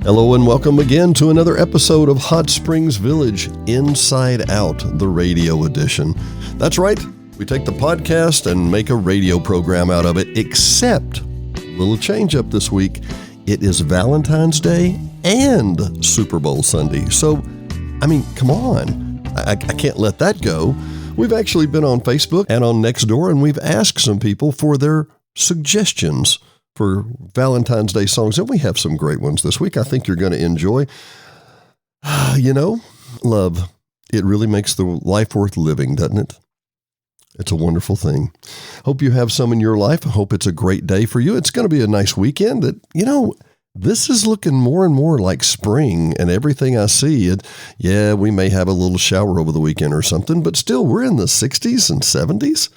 Hello and welcome again to another episode of Hot Springs Village Inside Out, the radio edition. That's right, we take the podcast and make a radio program out of it, except a little change up this week. It is Valentine's Day and Super Bowl Sunday. So, come on. I can't let that go. We've actually been on Facebook and on Nextdoor, and we've asked some people for their suggestions for Valentine's Day songs, and we have some great ones this week I think you're going to enjoy. Love, it really makes the life worth living, doesn't it? It's a wonderful thing. Hope you have some in your life. I hope it's a great day for you. It's going to be a nice weekend. This is looking more and more like spring, and everything I see, we may have a little shower over the weekend or something, but still, we're in the 60s and 70s.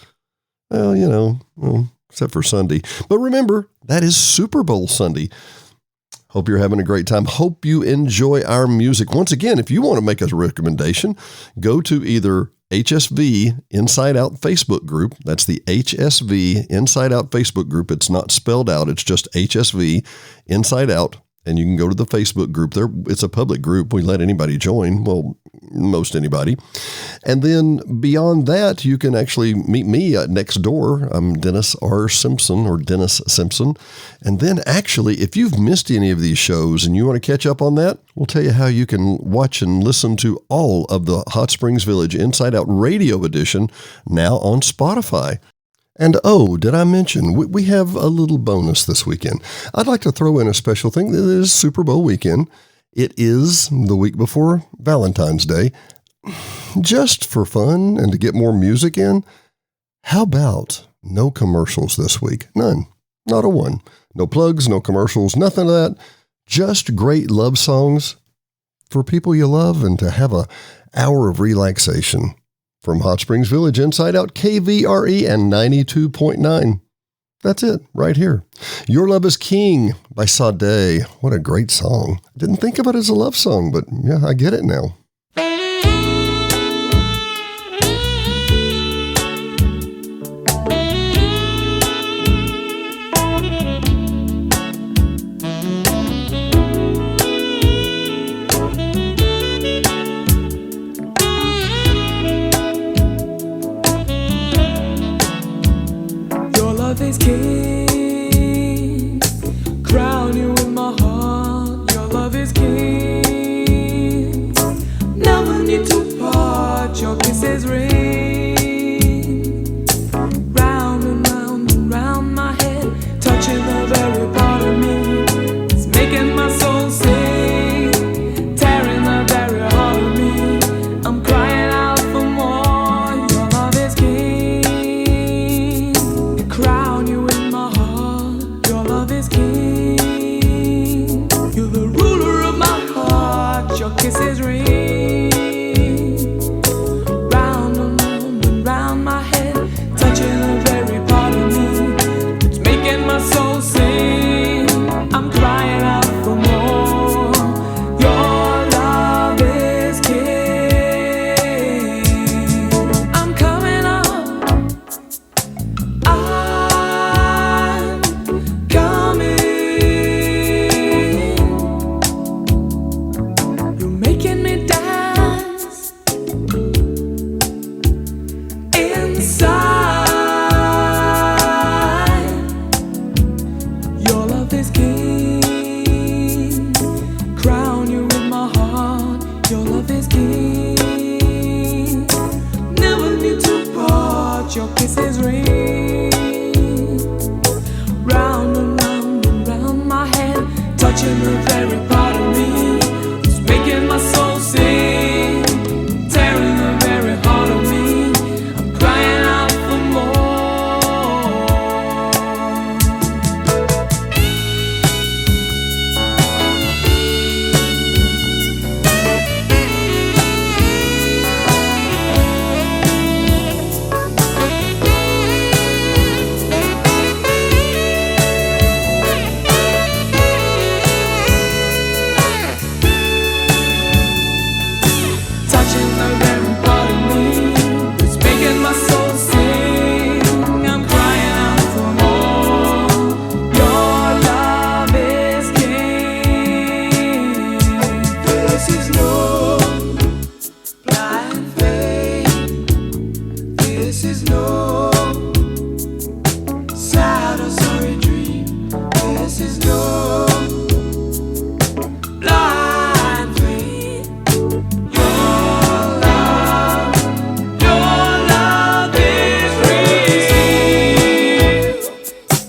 Except for Sunday. But remember, that is Super Bowl Sunday. Hope you're having a great time. Hope you enjoy our music. Once again, if you want to make us a recommendation, go to either HSV Inside Out Facebook group. That's the HSV Inside Out Facebook group. It's not spelled out. It's just HSV Inside Out. And you can go to the Facebook group there. It's a public group. We let anybody join. Well, most anybody. And then beyond that, you can actually meet me at Nextdoor. I'm Dennis R. Simpson or Dennis Simpson. And then actually, if you've missed any of these shows and you want to catch up on that, we'll tell you how you can watch and listen to all of the Hot Springs Village Inside Out Radio Edition now on Spotify. And did I mention, we have a little bonus this weekend. I'd like to throw in a special thing. It is Super Bowl weekend. It is the week before Valentine's Day. Just for fun and to get more music in, how about no commercials this week? None. Not a one. No plugs, no commercials, nothing of that. Just great love songs for people you love and to have an hour of relaxation. From Hot Springs Village, Inside Out, KVRE and 92.9. That's it, right here. Your Love is King by Sade. What a great song. I didn't think of it as a love song, but yeah, I get it now. Is king, crown you in my heart. Your love is king. Never need to part. Your kisses ring round and round and round my head, touching the very part of me. It's making my soul sing, tearing the very heart of me. I'm crying out for more. Your love is king. Crown you in my heart, your love is king. You're the ruler of my heart, your kisses ring round and round and round my head, touching the very part of me. It's making my soul sing. I'm crying out for more. Your love is king. I'm coming up. Your kisses ring round and round and round my head, touching the very part of me. It's making my soul sing, tearing the very heart of me. I'm crying out for more. this is no blind faith. Your love is real.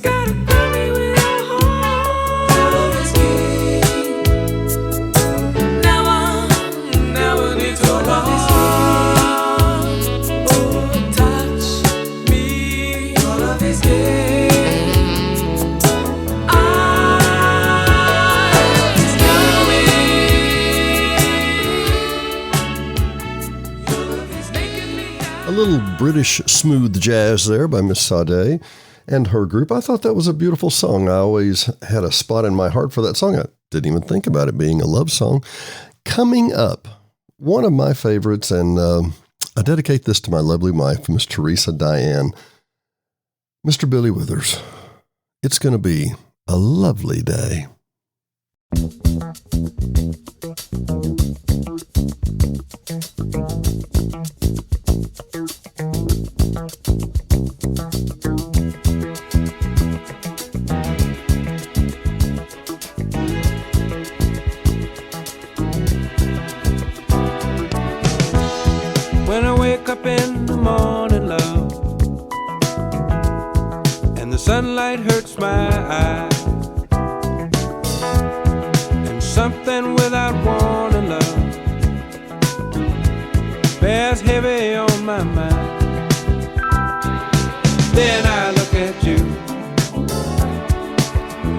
Gotta love me with your heart. Love is king. Never need to love. A little British smooth jazz there by Miss Sade and her group. I thought that was a beautiful song. I always had a spot in my heart for that song. I didn't even think about it being a love song. Coming up, one of my favorites, and I dedicate this to my lovely wife, Miss Teresa Diane. Mr. Billy Withers, it's going to be a lovely day. When I wake up in the morning, love, and the sunlight hurts my eyes, and something without warning, love, bears heavy on my mind. Then I look at you,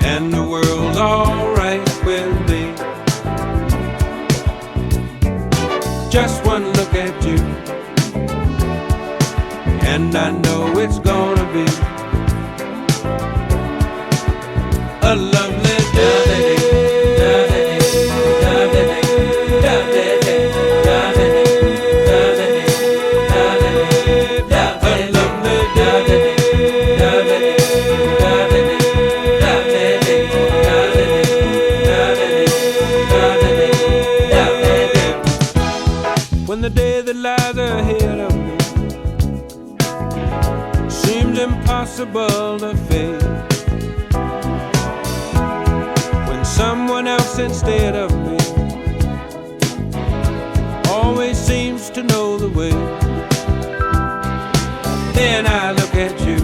and the world's alright with me. Just one look at you, and I know it's gonna be a lovely day. When the day that lies ahead of me seems impossible to face, when someone else instead of me always seems to know the way, then I look at you,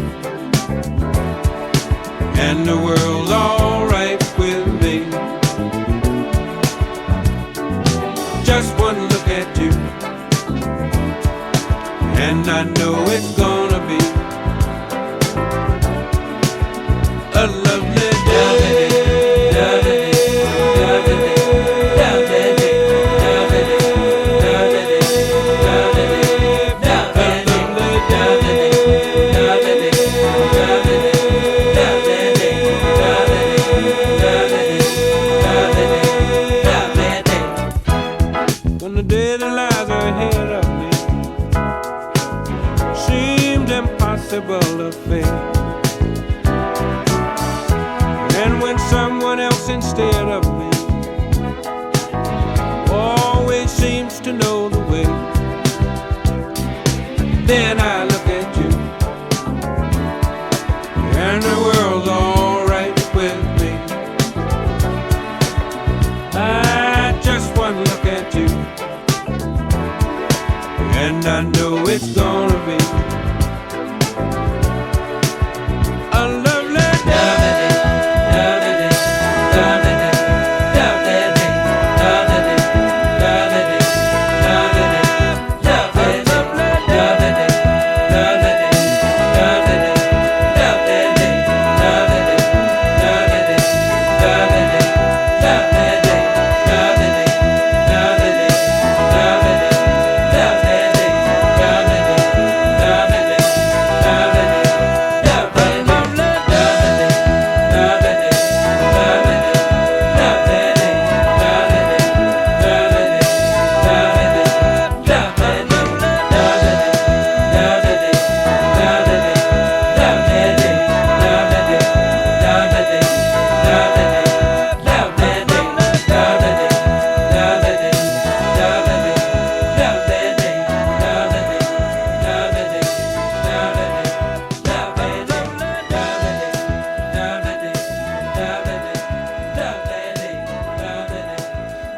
and the world's alright with me. Just one look at you, and I know it's gonna be a lovely day. When the day that lies ahead of me seems impossible to face, and when someone else instead of me always seems to know the way, then I look at you, and the world's alright with me. I just one look at you, and I know it's gonna be a lovely day.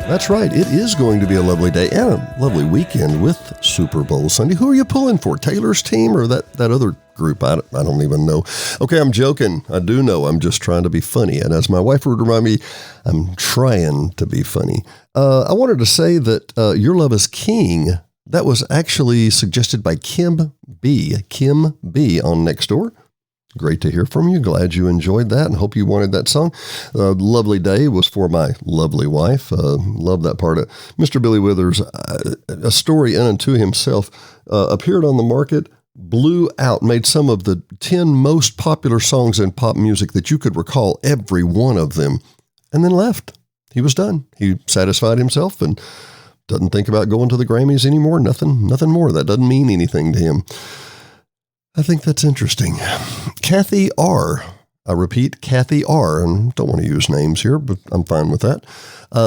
That's right. It is going to be a lovely day and a lovely weekend with Super Bowl Sunday. Who are you pulling for? Taylor's team or that other group? I don't even know. Okay, I'm joking. I do know. I'm just trying to be funny. And as my wife would remind me, I'm trying to be funny. I wanted to say that Your Love is King, that was actually suggested by Kim B. Kim B. on Nextdoor. Great to hear from you. Glad you enjoyed that and hope you wanted that song. Lovely Day was for my lovely wife. Love that part of Mr. Billy Withers. A story in and to himself. Appeared on the market, blew out, made some of the 10 most popular songs in pop music that you could recall, every one of them, and then left. He was done. He satisfied himself and doesn't think about going to the Grammys anymore. Nothing more. That doesn't mean anything to him. I think that's interesting. Kathy R. I repeat, Kathy R. And don't want to use names here, but I'm fine with that.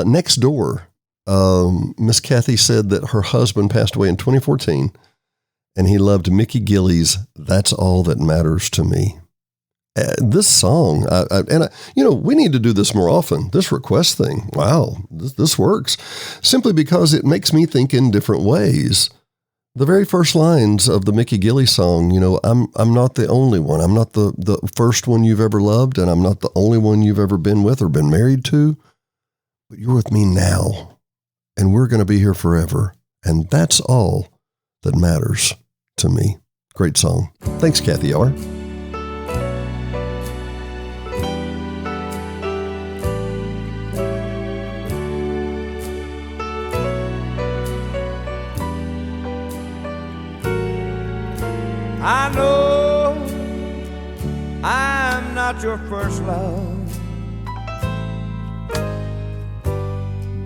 Next door, Miss Kathy said that her husband passed away in 2014, and he loved Mickey Gilley's "That's All That Matters to Me." This song, we need to do this more often. This request thing, wow, this works. Simply because it makes me think in different ways. The very first lines of the Mickey Gilley song, I'm not the only one. I'm not the first one you've ever loved, and I'm not the only one you've ever been with or been married to. But you're with me now, and we're going to be here forever. And that's all that matters to me. Great song. Thanks, Kathy R. I know I'm not your first love.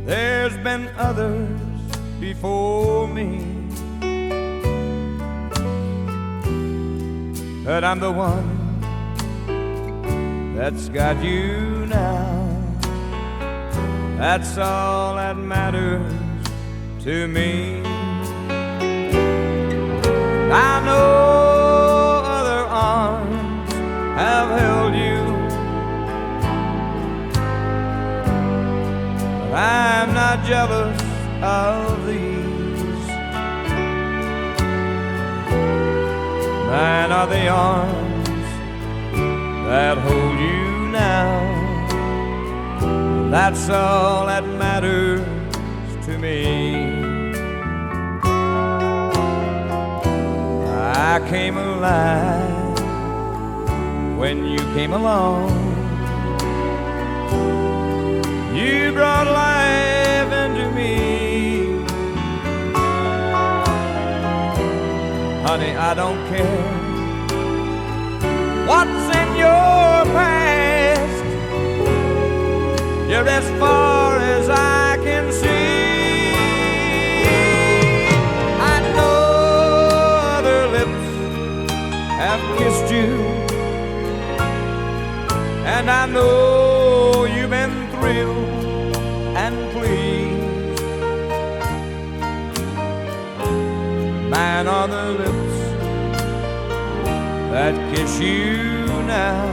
There's been others before me, but I'm the one that's got you now. That's all that matters to me. I know other arms have held you, but I'm not jealous of these. Mine are the arms that hold you now. That's all that matters to me. I came alive when you came along. You brought life into me. Honey, I don't care what's in your past. You're as far as I can see. I've kissed you, and I know you've been thrilled and pleased. Mine are the lips that kiss you now.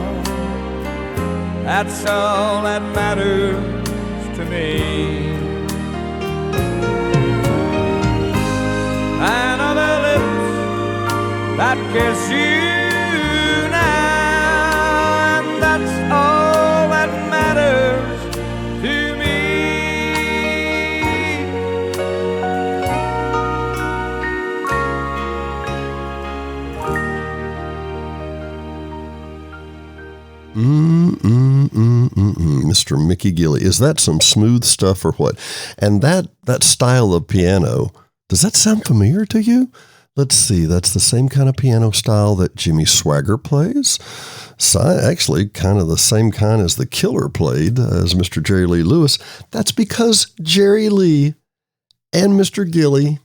That's all that matters to me. Mine are the lips that kiss you now, and that's all that matters to me. Mr. Mickey Gilley. Is that some smooth stuff or what? And that style of piano, does that sound familiar to you? Let's see, that's the same kind of piano style that Jimmy Swagger plays. Actually, kind of the same kind as the Killer played, as Mr. Jerry Lee Lewis. That's because Jerry Lee and Mr. Gilley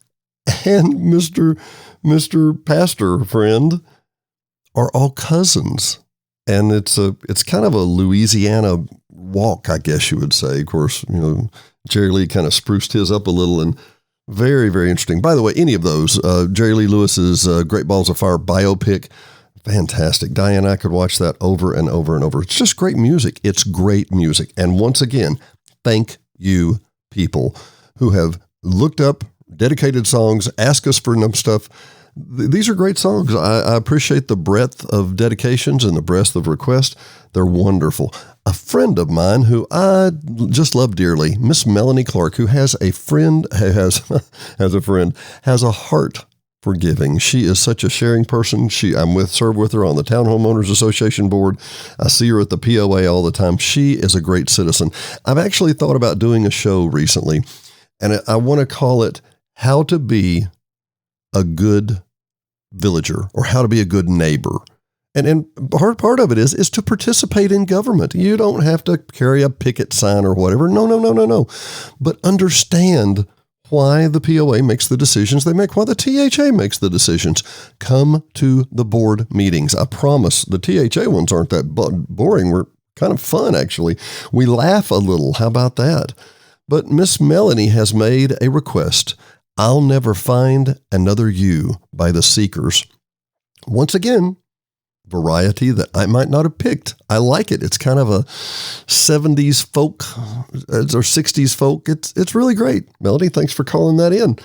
and Mr. Pastor friend are all cousins. And it's kind of a Louisiana walk, I guess you would say. Of course, Jerry Lee kind of spruced his up a little, and very, very interesting. By the way, any of those, Jerry Lee Lewis's Great Balls of Fire biopic, fantastic. Diane and I could watch that over and over and over. It's just great music. It's great music. And once again, thank you, people who have looked up dedicated songs, asked us for stuff. These are great songs. I appreciate the breadth of dedications and the breadth of requests. They're wonderful. A friend of mine who I just love dearly, Miss Melanie Clark, who has a friend, has a heart for giving. She is such a sharing person. Serve with her on the Town Homeowners Association board. I see her at the POA all the time. She is a great citizen. I've actually thought about doing a show recently, and I want to call it How to Be a Good Villager, or How to Be a Good Neighbor. And part of it is to participate in government. You don't have to carry a picket sign or whatever. No. But understand why the POA makes the decisions they make, why the THA makes the decisions. Come to the board meetings. I promise the THA ones aren't that boring. We're kind of fun, actually. We laugh a little. How about that? But Miss Melanie has made a request. I'll Never Find Another You by the Seekers. Once again, variety that I might not have picked. I like it. It's kind of a 70s folk or 60s folk. It's really great. Melody, thanks for calling that in.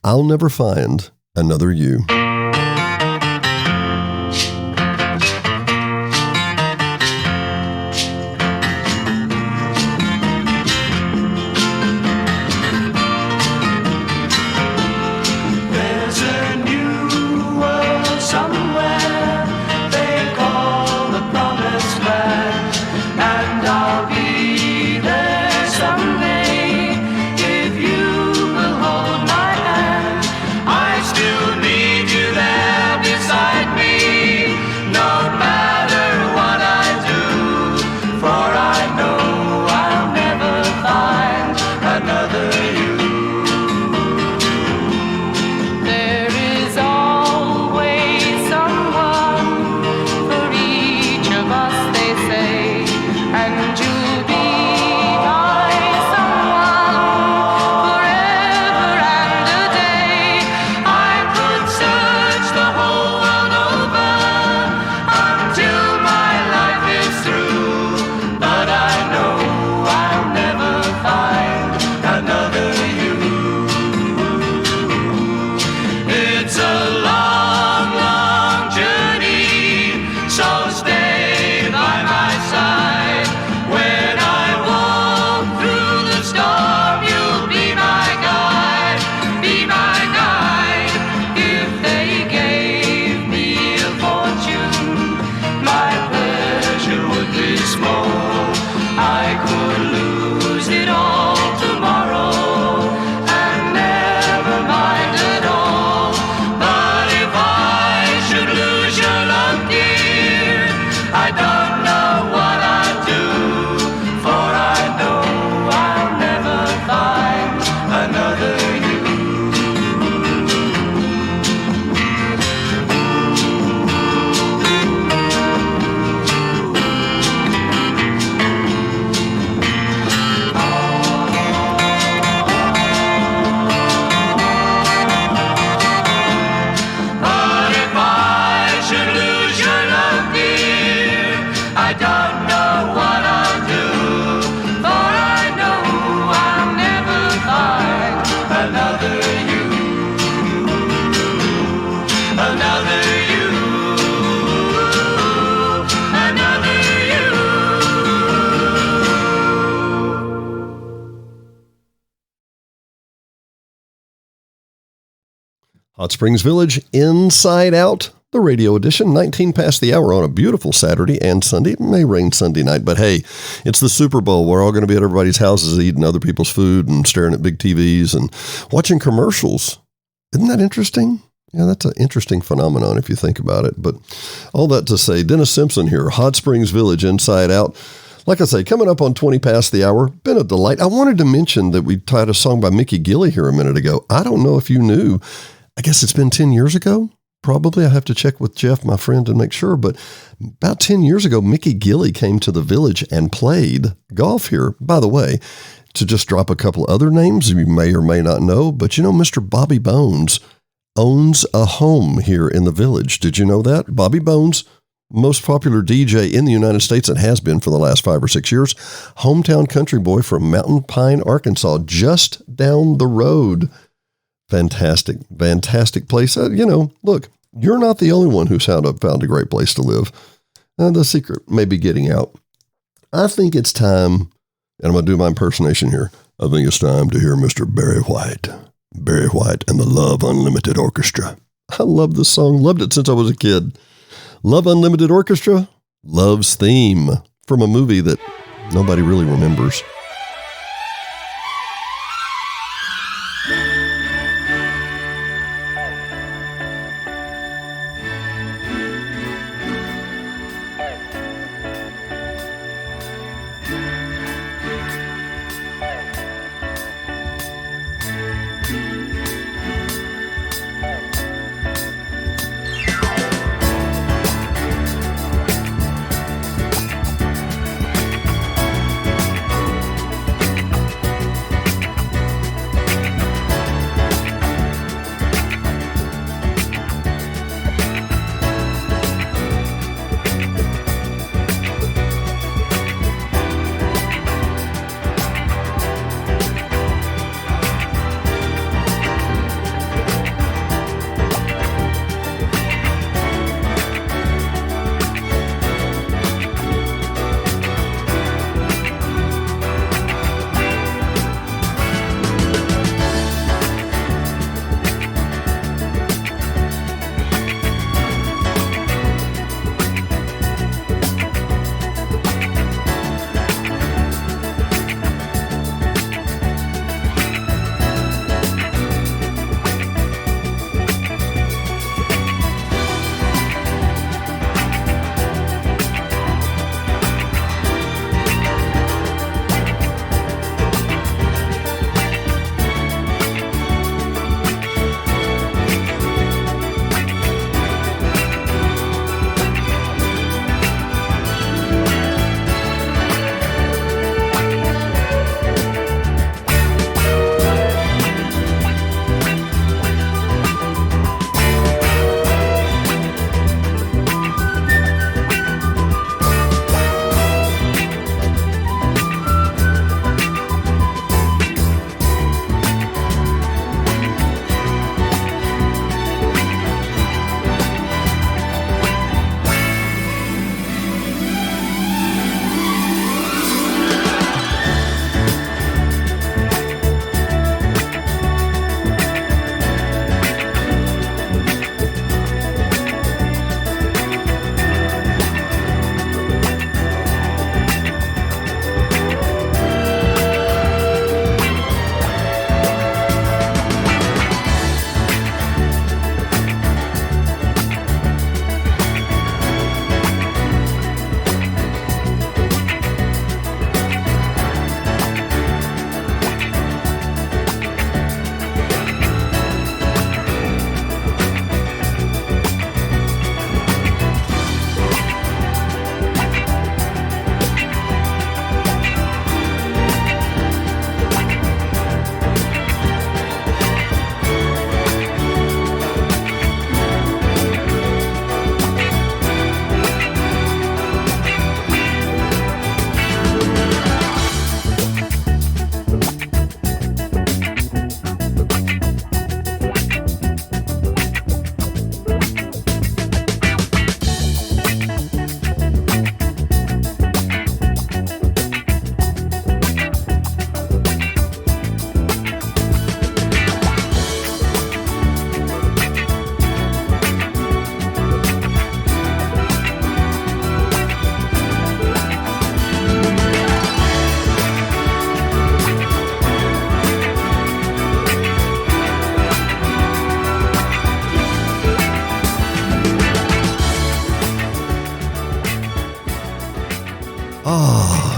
I'll Never Find Another You. Hot Springs Village, Inside Out, the radio edition, 19 past the hour on a beautiful Saturday and Sunday. It may rain Sunday night, but hey, it's the Super Bowl. We're all going to be at everybody's houses eating other people's food and staring at big TVs and watching commercials. Isn't that interesting? Yeah, that's an interesting phenomenon if you think about it. But all that to say, Dennis Simpson here, Hot Springs Village, Inside Out. Like I say, coming up on 20 past the hour, been a delight. I wanted to mention that we tied a song by Mickey Gilley here a minute ago. I don't know if you knew. I guess it's been 10 years ago. Probably. I have to check with Jeff, my friend, and make sure. But about 10 years ago, Mickey Gilley came to the village and played golf here. By the way, to just drop a couple other names you may or may not know, but you know, Mr. Bobby Bones owns a home here in the village. Did you know that? Bobby Bones most popular DJ in the United States and has been for the last 5 or 6 years. Hometown country boy from Mountain Pine, Arkansas, just down the road. Fantastic, fantastic place. Look, you're not the only one who's found a great place to live. The secret may be getting out. I think it's time, and I'm going to do my impersonation here. I think it's time to hear Mr. Barry White. Barry White and the Love Unlimited Orchestra. I love this song. Loved it since I was a kid. Love Unlimited Orchestra, Love's Theme, from a movie that nobody really remembers.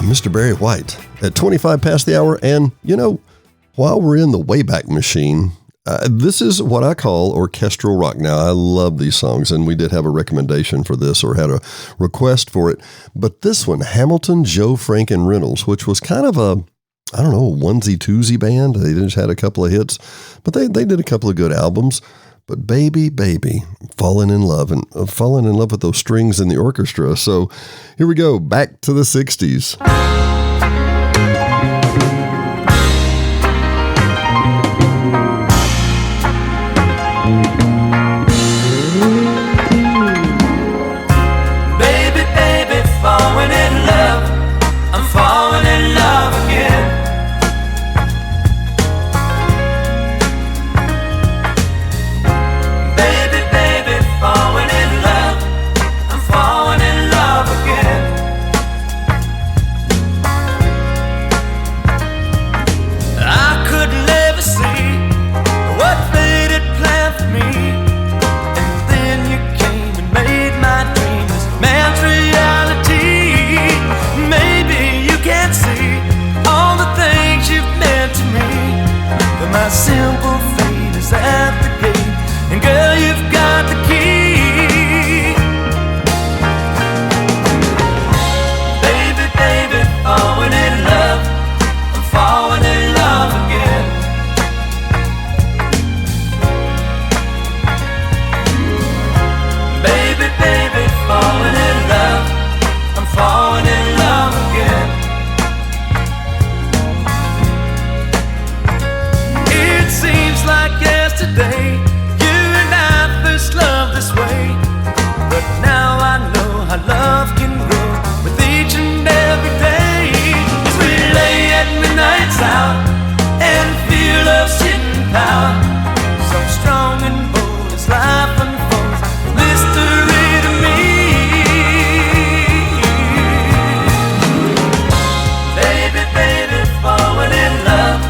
Mr. Barry White at 25 past the hour. And, while we're in the Wayback Machine, this is what I call orchestral rock. Now, I love these songs, and we did have a recommendation for this or had a request for it. But this one, Hamilton, Joe, Frank, and Reynolds, which was kind of a onesie-twosie band. They just had a couple of hits, but they did a couple of good albums. But baby, falling in love with those strings in the orchestra. So here we go, back to the 60s. Falling in love, I'm falling in love again. Baby, falling in love, I'm falling in love again. I could never see what fate had planned for me, and then you came and made my dreams man's reality. Maybe you can't see all the things you've meant to me, but my simple fate is at the gate, and girl, you've got the key. Baby, falling in love, I'm falling in love again. Baby, falling in love, I'm falling in love again. It seems like yesterday you and I first loved this way, but now I know how love can grow with each and every day. As we lay at midnight's hour and feel love's hidden power, so strong and bold as life unfolds, mystery to me. Baby, falling in love,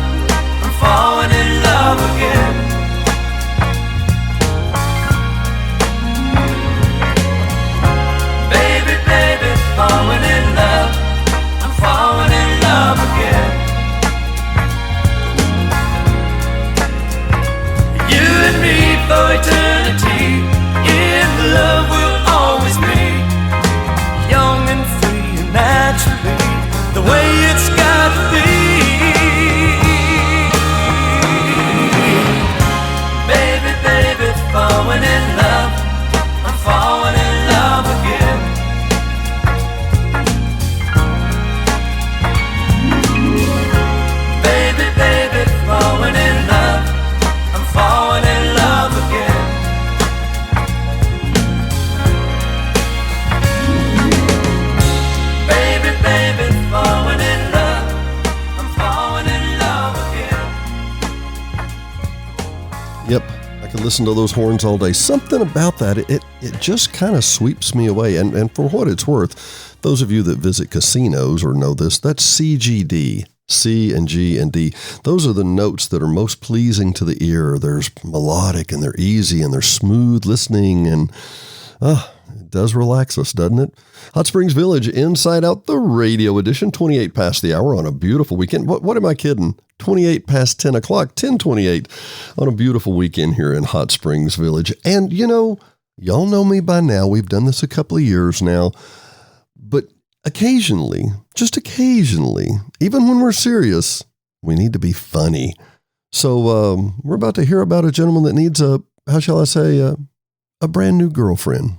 I'm falling in love again. Baby, falling in love, I'm falling in love again. You and me for eternity, in love we'll always be, young and free and naturally, the way it's got to be. Baby, falling in love, I'm falling in love again. Baby, falling in love, I'm falling in love again. Baby, falling in love, I'm falling in love again. Yep, I could listen to those horns all day. Something about that, it just kind of sweeps me away. And for what it's worth, those of you that visit casinos or know this, that's CGD. C and G and D. Those are the notes that are most pleasing to the ear. They're melodic and they're easy and they're smooth listening, and it does relax us, doesn't it? Hot Springs Village, Inside Out, the radio edition, 28 past the hour on a beautiful weekend. What am I kidding? 28 past 10 o'clock, 10:28 on a beautiful weekend here in Hot Springs Village. And, y'all know me by now. We've done this a couple of years now. But occasionally, just occasionally, even when we're serious, we need to be funny. So we're about to hear about a gentleman that needs a brand new girlfriend.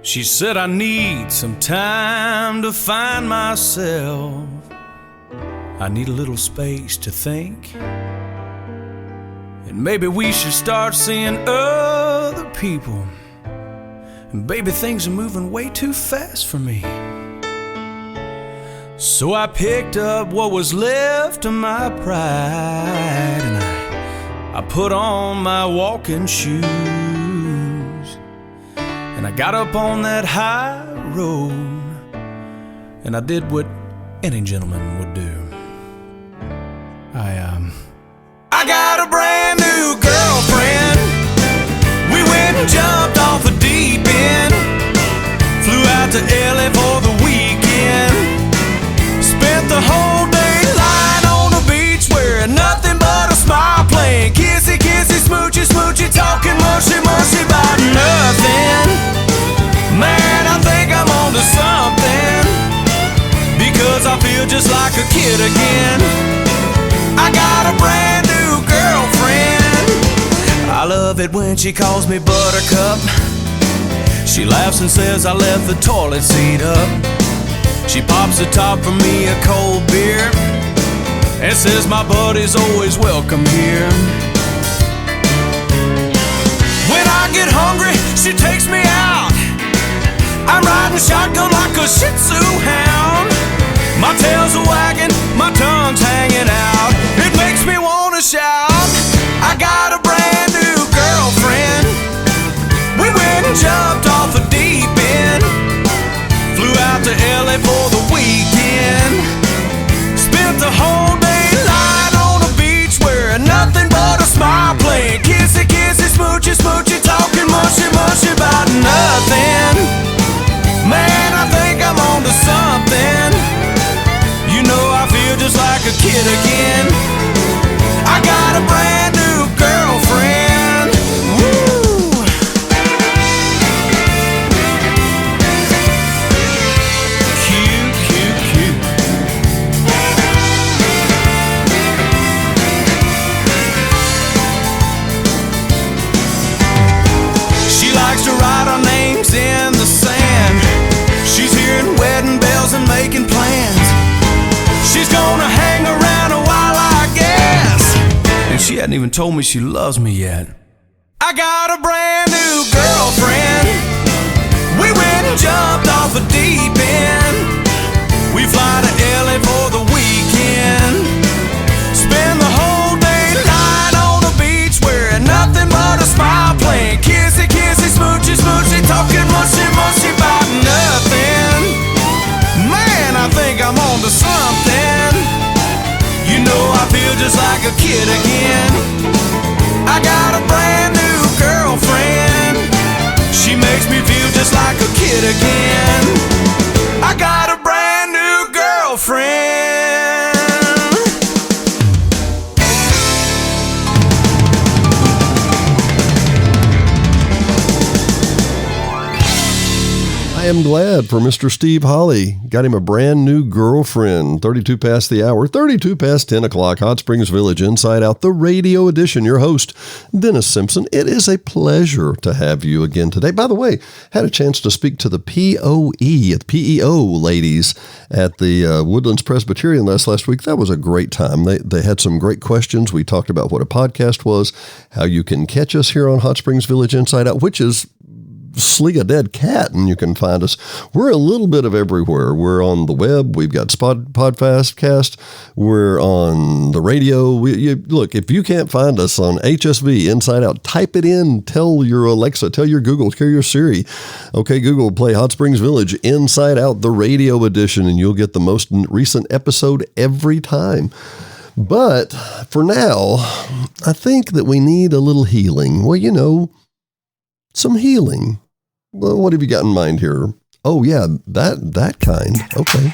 She said, I need some time to find myself. I need a little space to think. And maybe we should start seeing other people. And baby, things are moving way too fast for me. So I picked up what was left of my pride, and I put on my walking shoes, and I got up on that high road, and I did what any gentleman would do. I got a brand new girlfriend. We went and jumped off the deep end, flew out to LA for the weekend, spent the whole day lying on the beach wearing nothing but a smile, playing kissy, kissy, smoochy, smoochy, talking mushy, mushy about nothing. Man, I think I'm onto something, because I feel just like a kid again. I got a brand new girlfriend. love it when she calls me Buttercup. She laughs and says I left the toilet seat up. She pops the top for me a cold beer and says my buddy's always welcome here. When I get hungry, she takes me out. I'm riding shotgun like a Shih Tzu hound. My tail's a wagging, my tongue's hanging out. It makes me wanna shout. I got a brand new girlfriend. We went and jumped off a deep end. Flew out to LA for the weekend. Spent the whole day lying on the beach wearing nothing but a smile, playing kissy, kissy, smoochy, smoochy, talking mushy, mushy about nothing. Man, I think I'm on to something. You know I feel just like a kid again. I got a brand new girlfriend. Woo! Cute, cute, cute. She likes to write our names in the sand. She's hearing wedding bells and making plans. She's gonna hang around a while, I guess. And she hadn't even told me she loves me yet. I got a brand new girlfriend. We went and jumped off a deep end. We fly to LA for the weekend. Spend the whole day lying on the beach wearing nothing but a smile, playing kissy, kissy, smoochy, smoochy, talking mushy, mushy about nothing. Man, I think I'm on to something. You know I feel just like a kid again. I got a brand new girlfriend. She makes me feel just like a kid again. I got a brand new girlfriend. I am glad for Mr. Steve Holly. Got him a brand new girlfriend. 32 past the hour, 32 past 10 o'clock. Hot Springs Village, Inside Out, the radio edition. Your host, Dennis Simpson. It is a pleasure to have you again today. By the way, had a chance to speak to the PEO ladies at the Woodlands Presbyterian last week. That was a great time. They had some great questions. We talked about what a podcast was, how you can catch us here on Hot Springs Village, Inside Out, which is Sling a Dead Cat, and you can find us. We're a little bit of everywhere. We're on the web. We've got Podcast. We're on the radio. Look, if you can't find us on HSV, Inside Out, type it in. Tell your Alexa, tell your Google, tell your Siri. Okay, Google, play Hot Springs Village, Inside Out, the radio edition, and you'll get the most recent episode every time. But for now, I think that we need a little healing. Well, some healing. Well, what have you got in mind here? Oh, yeah, that kind. Okay.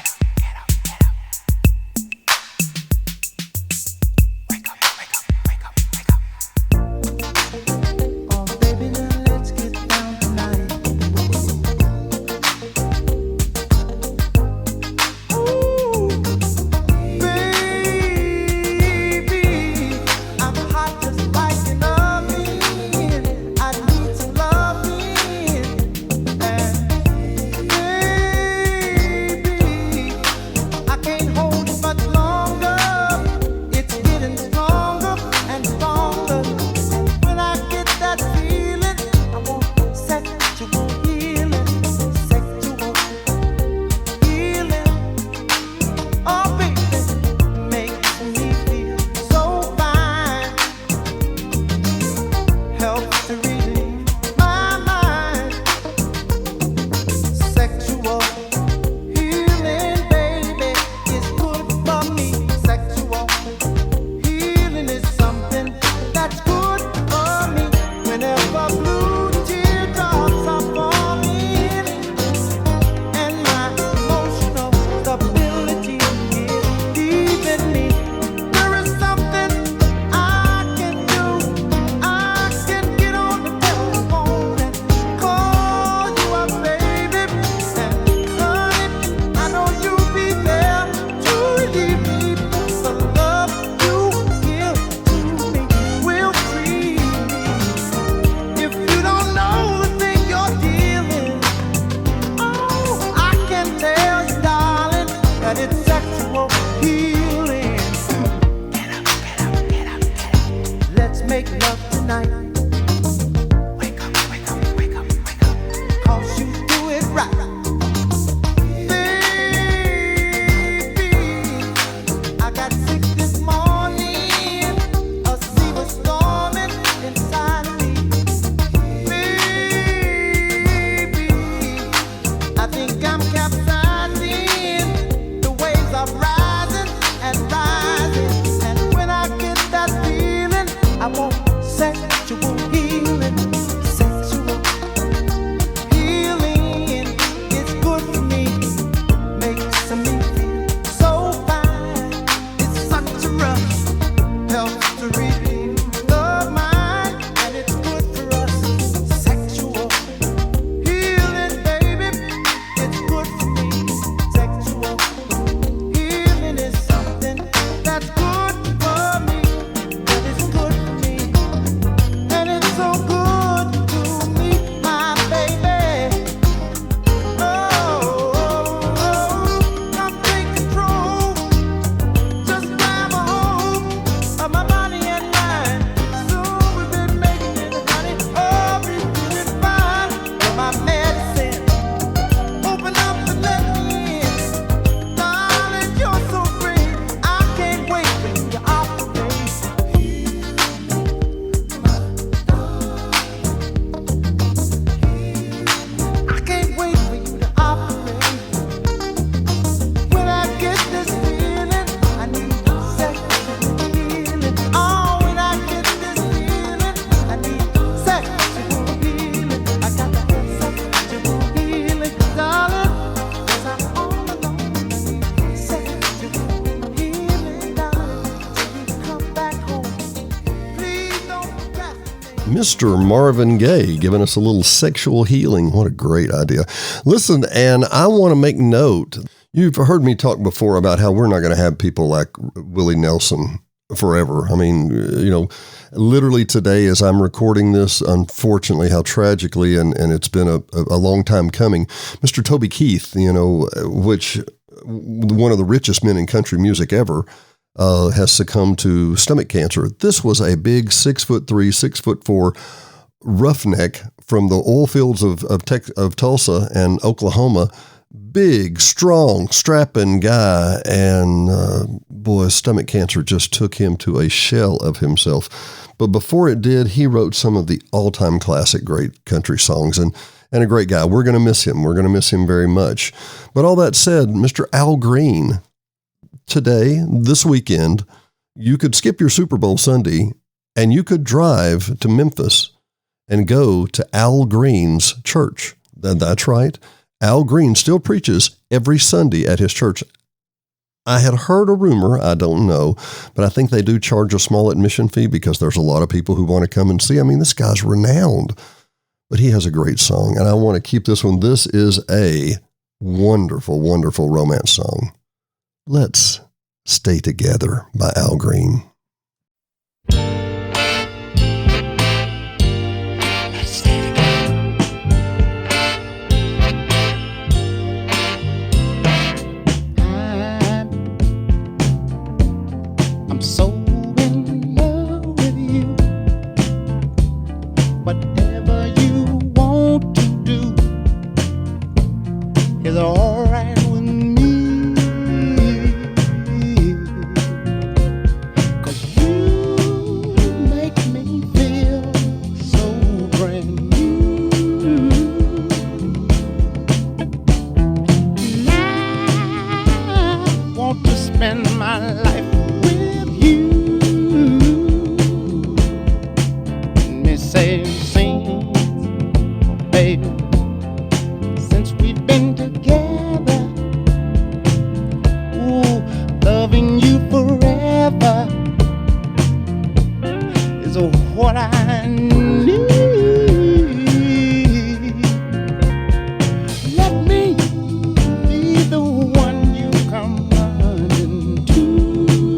sexual healing. Get up, get up, get up, get up. Let's make love tonight. Wake up, wake up, wake up, wake up. 'Cause you do it right. Baby, I got sick this morning. A sea was storming inside of me. Baby, I think I'm capsizing. The waves are rising and rising. And when I get that feeling, I want sexual healing. Sexual healing is good for me. Makes me feel so fine. It's such a rush. Helps to relieve the mind. And it's good for us. Sexual healing, baby. It's good for me. Sexual healing is something that's good for me. That is good for me. And it's so good to me, my baby. Come take control. Just grab a hold of my body and mind. Soon we've been making it, honey. Oh, we doing fine. You're my medicine. Open up and let me in. Darling, you're so great. I can't wait for you to operate. I can't wait for you to operate. When I get this feeling, I need sexual healing. Oh, when I get this feeling, I need sexual healing. I got to have sexual healing, darling. 'Cause I'm all alone. I need sexual healing, darling. Till you come back home. Please don't procrastinate. Mr. Marvin Gaye giving us a little sexual healing. What a great idea. Listen, and I want to make note. You've heard me talk before about how we're not going to have people like Willie Nelson forever. I mean, literally today as I'm recording this, unfortunately, how tragically, and it's been a long time coming, Mr. Toby Keith, which one of the richest men in country music ever, has succumbed to stomach cancer. This was a big 6'3", 6'4" roughneck from the oil fields of Tulsa and Oklahoma. Big, strong, strapping guy, and boy, stomach cancer just took him to a shell of himself. But before it did, he wrote some of the all-time classic great country songs, and a great guy. We're going to miss him. We're going to miss him very much. But all that said, Mr. Al Green, today, this weekend, you could skip your Super Bowl Sunday, and you could drive to Memphis and go to Al Green's church. That's right. Al Green still preaches every Sunday at his church. I had heard a rumor, I don't know, but I think they do charge a small admission fee because there's a lot of people who want to come and see. I mean, this guy's renowned, but he has a great song, and I want to keep this one. This is a wonderful, wonderful romance song. Let's Stay Together by Al Green. I'm so in love with you. Whatever you want to do is all right with me. 'Cause you make me feel so brand new. And I want to spend my life with you. Me say sing, baby, since we've been together. Ooh, loving you forever is what I need. Let me be the one you come running to.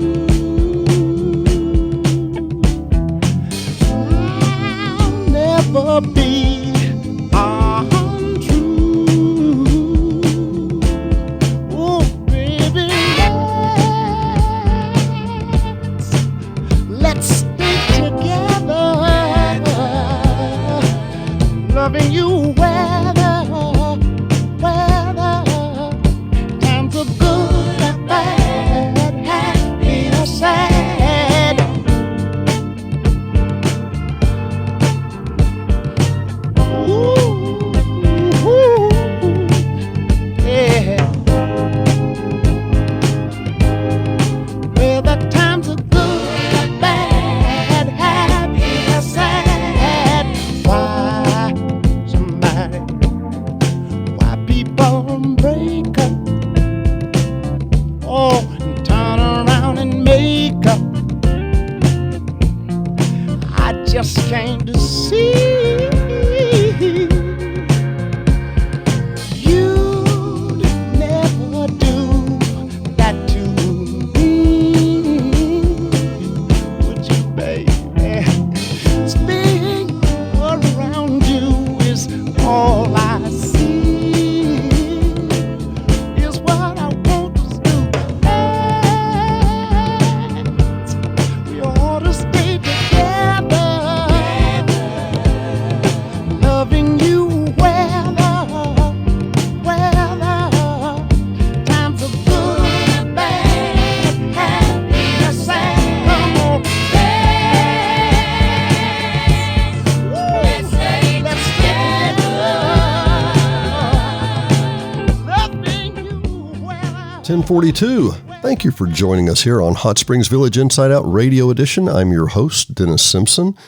1042. Thank you for joining us here on Hot Springs Village Inside Out Radio Edition. I'm your host, Dennis Simpson.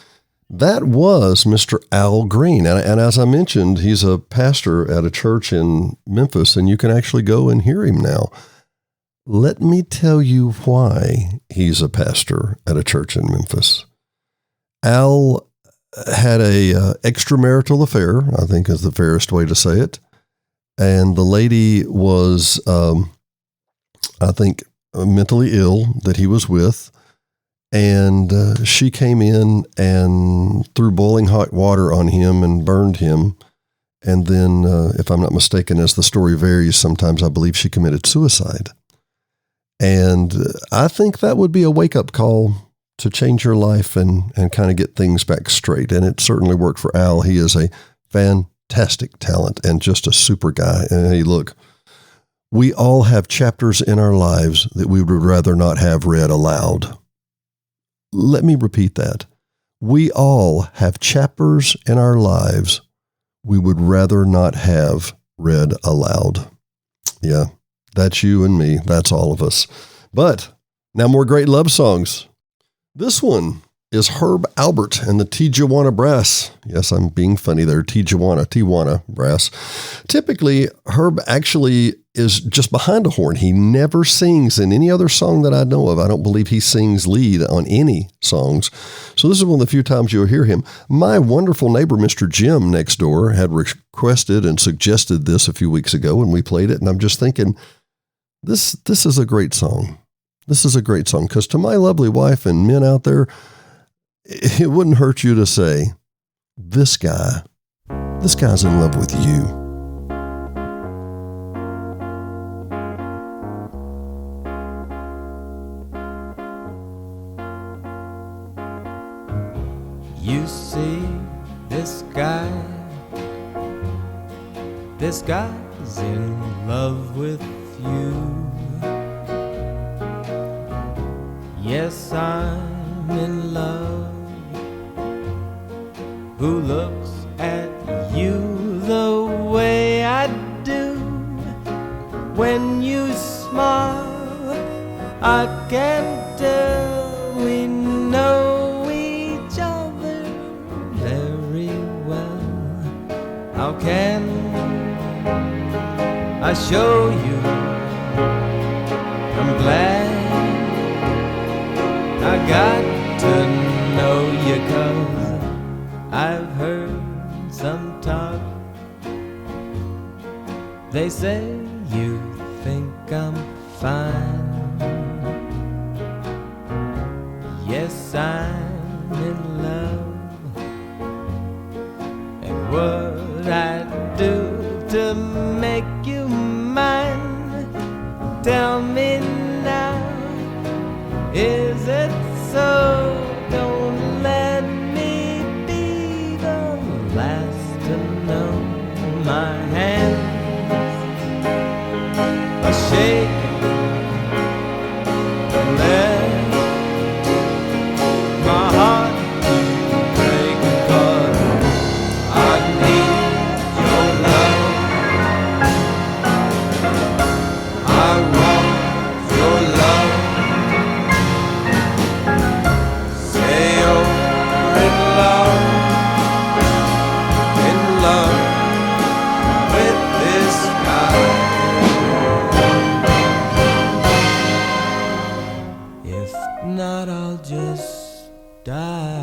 That was Mr. Al Green. And as I mentioned, he's a pastor at a church in Memphis, and you can actually go and hear him now. Let me tell you why he's a pastor at a church in Memphis. Al had a extramarital affair, I think is the fairest way to say it. And the lady was, I think, mentally ill that he was with. And she came in and threw boiling hot water on him and burned him. And then, if I'm not mistaken, as the story varies, sometimes I believe she committed suicide. And I think that would be a wake-up call to change your life and kind of get things back straight. And it certainly worked for Al. He is a fantastic talent and just a super guy. And hey, look, we all have chapters in our lives that we would rather not have read aloud. Let me repeat that. We all have chapters in our lives we would rather not have read aloud. Yeah, that's you and me. That's all of us. But now more great love songs. This one is Herb Albert and the Tijuana Brass. Yes, I'm being funny there. Tijuana Brass. Typically, Herb actually is just behind a horn. He never sings in any other song that I know of. I don't believe he sings lead on any songs. So this is one of the few times you'll hear him. My wonderful neighbor, Mr. Jim next door, had requested and suggested this a few weeks ago, and we played it. And I'm just thinking, this is a great song. This is a great song, because to my lovely wife and men out there, it wouldn't hurt you to say, this guy's in love with you. You see, this guy's in love with you. Yes, I'm in love. Who looks at you the way I do? When you smile, I can tell we know each other very well. How can I show you? I'm glad I got to know you, 'cause I've heard some talk. They say you think I'm fine. Yes, I'm in love. And what I do to make you mine, tell me now. Is it so? Don't let me be the last to know. My hands are shaking. Don't let my heart keep breaking, 'cause I need your love. I want your love. Not, I'll just die.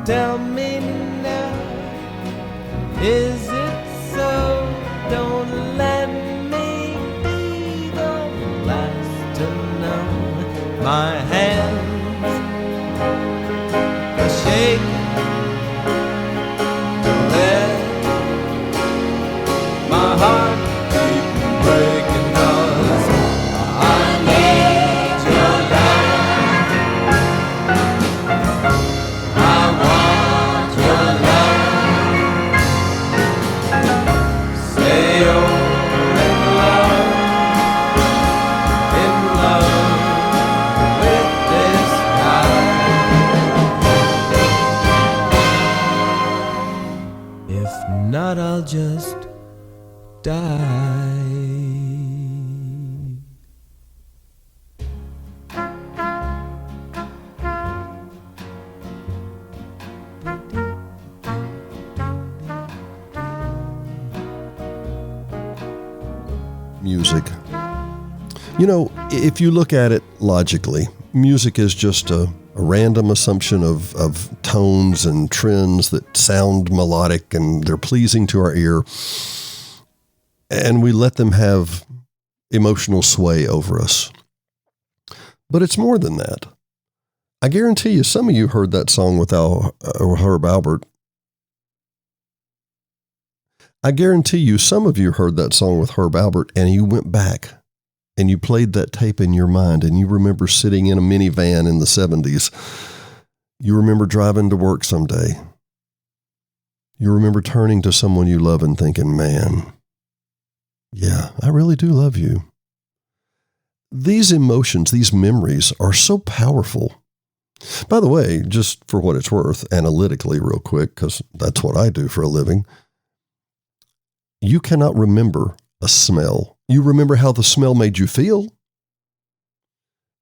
Tell me now, is it so? Don't let me be the last to know. My hands are shaking. Don't let my heart keep breaking, 'cause I need your love. I'll just die. Music. You know, if you look at it logically, music is just a random assumption of tones and trends that sound melodic and they're pleasing to our ear. And we let them have emotional sway over us. But it's more than that. I guarantee you, some of you heard that song with Herb Albert. I guarantee you, some of you heard that song with Herb Albert and you went back and you played that tape in your mind and you remember sitting in a minivan in the 70s. You remember driving to work someday. You remember turning to someone you love and thinking, man, yeah, I really do love you. These emotions, these memories are so powerful. By the way, just for what it's worth, analytically real quick, because that's what I do for a living, you cannot remember a smell. You remember how the smell made you feel,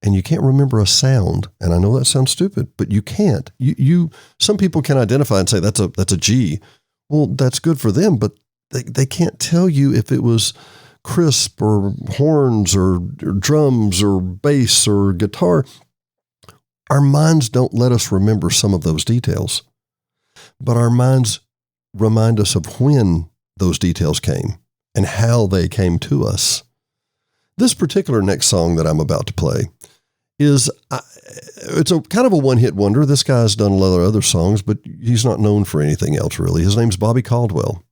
and you can't remember a sound. And I know that sounds stupid, but you can't. Some people can identify and say that's a G. Well, that's good for them, but they can't tell you if it was crisp or horns or drums or bass or guitar. Our minds don't let us remember some of those details, but our minds remind us of when those details came and how they came to us. This particular next song that I'm about to play is, it's a kind of a one-hit wonder. This guy's done a lot of other songs, but he's not known for anything else really. His name's Bobby Caldwell.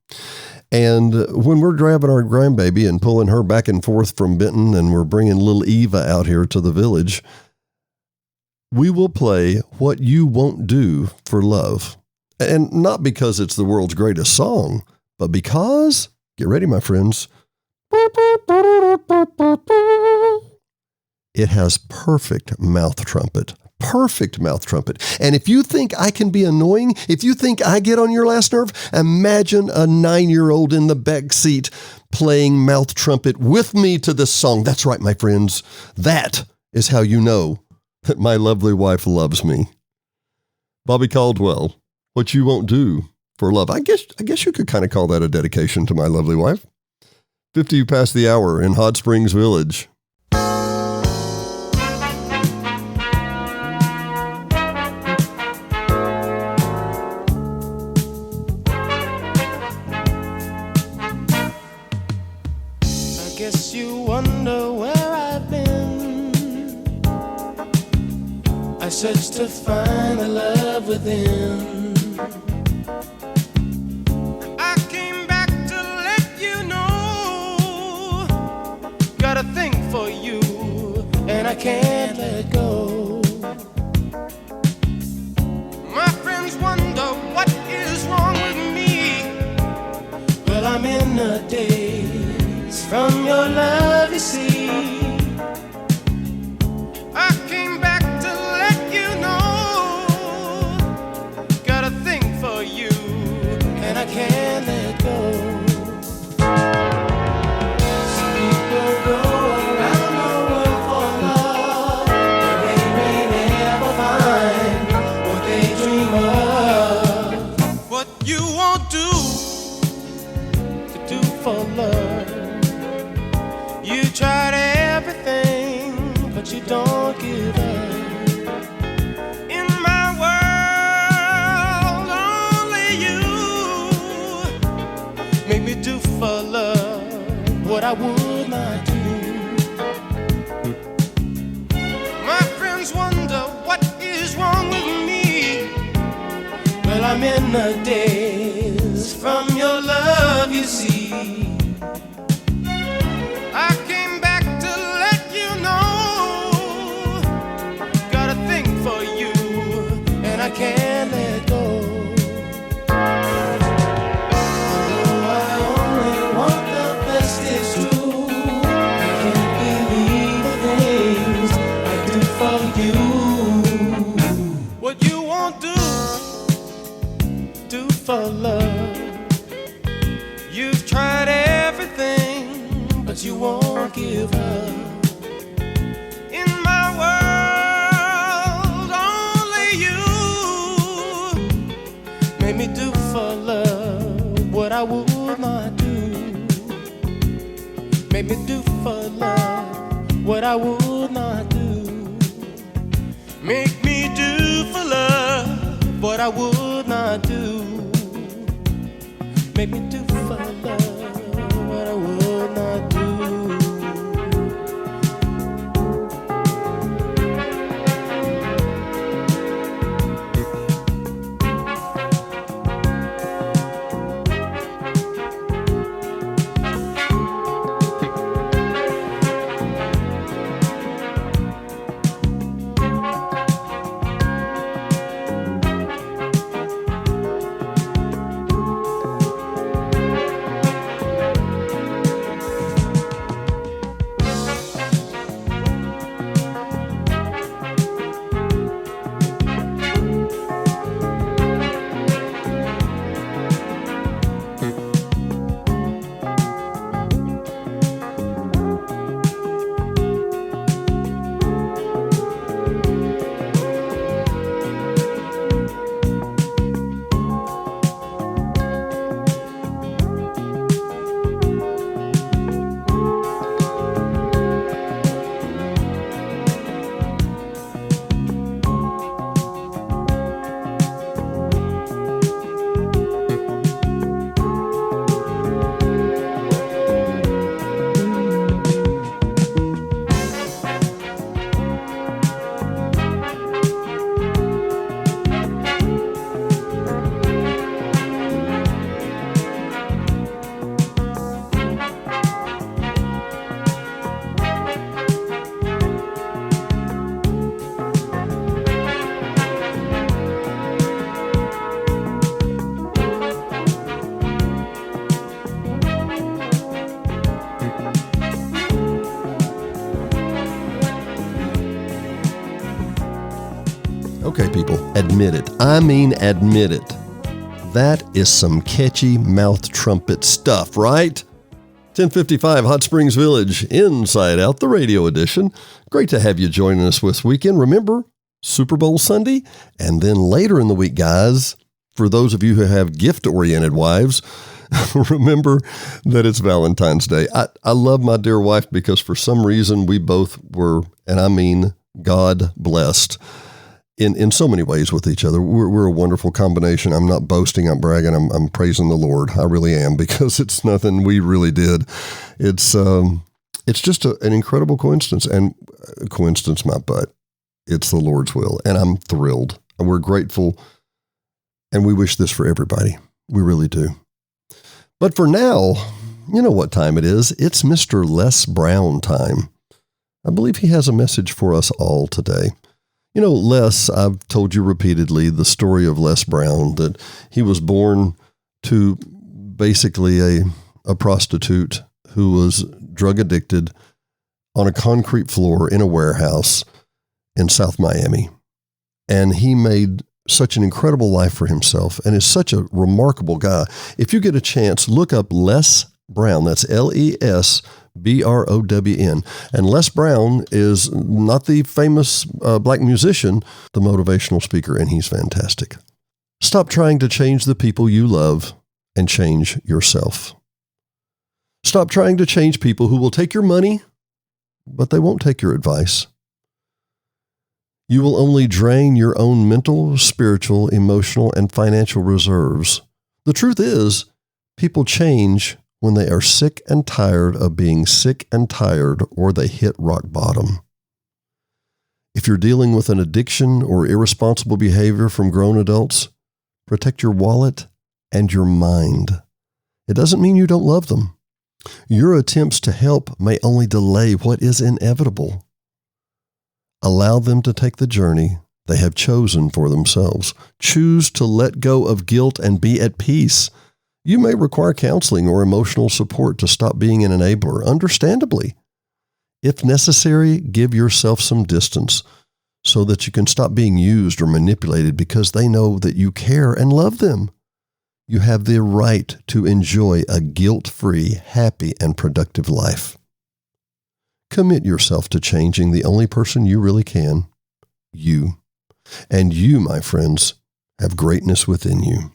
And when we're grabbing our grandbaby and pulling her back and forth from Benton and we're bringing little Eva out here to the village, we will play What You Won't Do for Love. And not because it's the world's greatest song, but because, get ready, my friends, it has perfect mouth trumpet. Perfect mouth trumpet. And if you think I can be annoying, if you think I get on your last nerve, imagine a 9-year-old in the back seat playing mouth trumpet with me to this song. That's right, my friends. That is how you know that my lovely wife loves me. Bobby Caldwell, What You Won't Do for Love. I guess you could kind of call that a dedication to my lovely wife. 50 past the hour in Hot Springs Village. I guess you wonder where I've been. I searched to find the love within. I came back to let you know. Got a thing for you, and I can't let go. My friends wonder what is wrong with me. Well, I'm in a daze from your love, you see. I came back to let you know. Got a thing for you, and I can't let go. Some people go around the world for love, but they may never find what they dream of. What you won't do to do for love. You tried everything, but you don't give up. In my world, only you make me do for love what I would not do. My friends wonder what is wrong with me. Well, I'm in a daze from your love, you see. I came back to let you know. Got a thing for you, and I can't let go. Although I only want the best, it's true. I can't believe the things I do for you. What you won't do for love. but you won't give up. In my world, only you made me do for love what I would not do. Made me do for love what I would not do. Make me do for love what I would not do. Make me do for love what I would not do. Okay, people, admit it. I mean, admit it. That is some catchy mouth trumpet stuff, right? 1055 Hot Springs Village, Inside Out, the radio edition. Great to have you joining us this weekend. Remember, Super Bowl Sunday? And then later in the week, guys, for those of you who have gift-oriented wives, remember that it's Valentine's Day. I love my dear wife because for some reason we both were, and I mean God blessed, in so many ways with each other. We're a wonderful combination. I'm not boasting, I'm bragging, I'm praising the Lord. I really am, because it's nothing we really did. It's just an incredible coincidence, and coincidence my butt. It's the Lord's will, and I'm thrilled. We're grateful, and we wish this for everybody. We really do. But for now, you know what time it is. It's Mr. Les Brown time. I believe he has a message for us all today. You know, Les, I've told you repeatedly the story of Les Brown, that he was born to basically a prostitute who was drug addicted on a concrete floor in a warehouse in South Miami. And he made such an incredible life for himself and is such a remarkable guy. If you get a chance, look up Les Brown. That's LES BROWN. And Les Brown is not the famous black musician, the motivational speaker, and he's fantastic. Stop trying to change the people you love and change yourself. Stop trying to change people who will take your money, but they won't take your advice. You will only drain your own mental, spiritual, emotional, and financial reserves. The truth is, people change when they are sick and tired of being sick and tired, or they hit rock bottom. If you're dealing with an addiction or irresponsible behavior from grown adults, protect your wallet and your mind. It doesn't mean you don't love them. Your attempts to help may only delay what is inevitable. Allow them to take the journey they have chosen for themselves. Choose to let go of guilt and be at peace. You may require counseling or emotional support to stop being an enabler, understandably. If necessary, give yourself some distance so that you can stop being used or manipulated, because they know that you care and love them. You have the right to enjoy a guilt-free, happy, and productive life. Commit yourself to changing the only person you really can, you. And you, my friends, have greatness within you.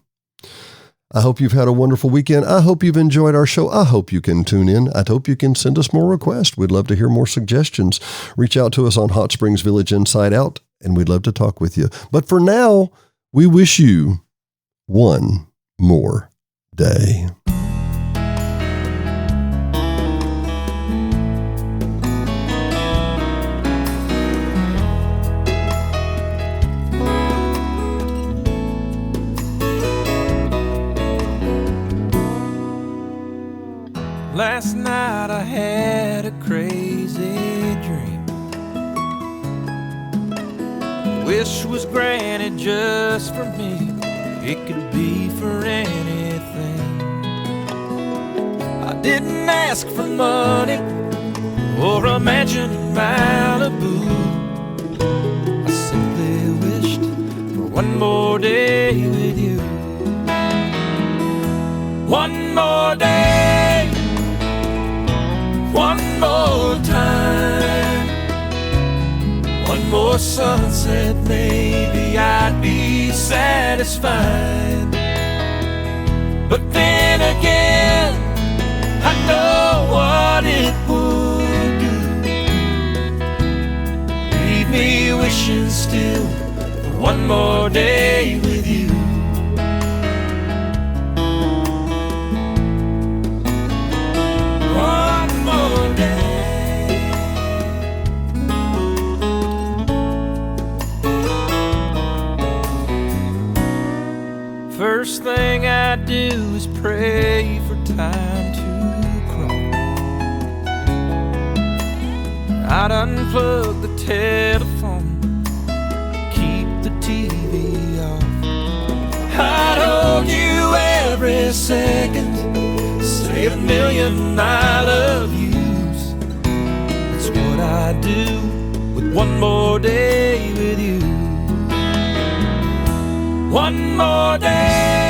I hope you've had a wonderful weekend. I hope you've enjoyed our show. I hope you can tune in. I hope you can send us more requests. We'd love to hear more suggestions. Reach out to us on Hot Springs Village Inside Out, and we'd love to talk with you. But for now, we wish you one more day. Last night I had a crazy dream. Wish was granted just for me. It could be for anything. I didn't ask for money or a mansion in Malibu. I simply wished for one more day with you. One more day, one more time, one more sunset, maybe I'd be satisfied. But then again, I know what it would do. Leave me wishing still for one more day with you. First thing I do is pray for time to crawl. I'd unplug the telephone, keep the TV off. I'd hold you every second, say a million I love yous. That's what I do with one more day with you. One more day,